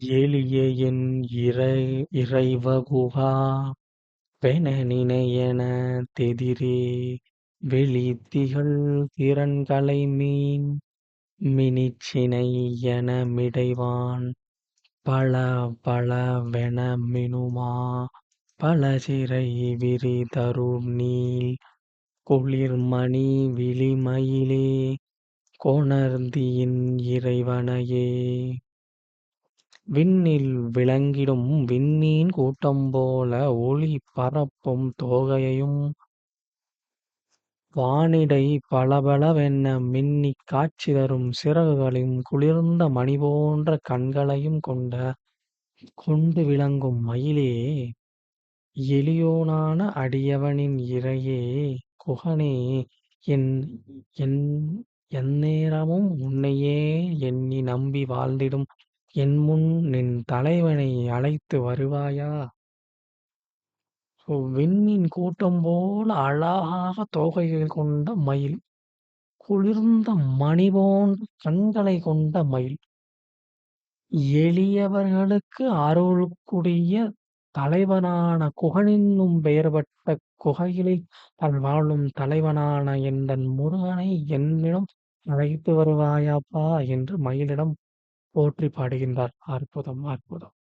எளிய என் இறைவகுகா பெணநினையென தெதிரே வெளித்திகழ் திறன்களைமீன் மினிச்சினை யெனமிடைவான் பளபளவென மினுமா பலசிறை விரிதருநீள் குளிர்மணி விழிமயிலே கொணர்ந்தியின் இறைவனையே. விண்ணில் விளங்கிடும் விண்மீன் கூட்டம்போல ஒளி பரப்பும் தோகையையும் வானிடை பளபளவென மின்னிக் காட்சி தரும் சிறகுகளையும் குளிர்ந்த மணிபோன்ற கண்களையும் கொண்டு விளங்கும் மயிலே, எளியோனான அடியவனின் இறையே, குகனே, என் எந்நேரமும் உன்னையே எண்ணி நம்பி வாழ்ந்திடும் என்முன் நின் தலைவனை அழைத்து வருவாயா? விண்மீன் கூட்டம் போல அழகாக தோகைகள் கொண்ட மயில், குளிர்ந்த மணி போன்ற கண்களை கொண்ட மயில், எளியவர்களுக்கு அருள்கூடிய தலைவனான குகனென்னும் பெயர் பெற்ற குகைகளில் வாழும் தலைவனான எந்தன் முருகனை என்னிடம் அழைத்து வருவாயப்பா என்று மயிலிடம் போற்றி பாடுகின்றார். அற்புதம், அற்புதம்.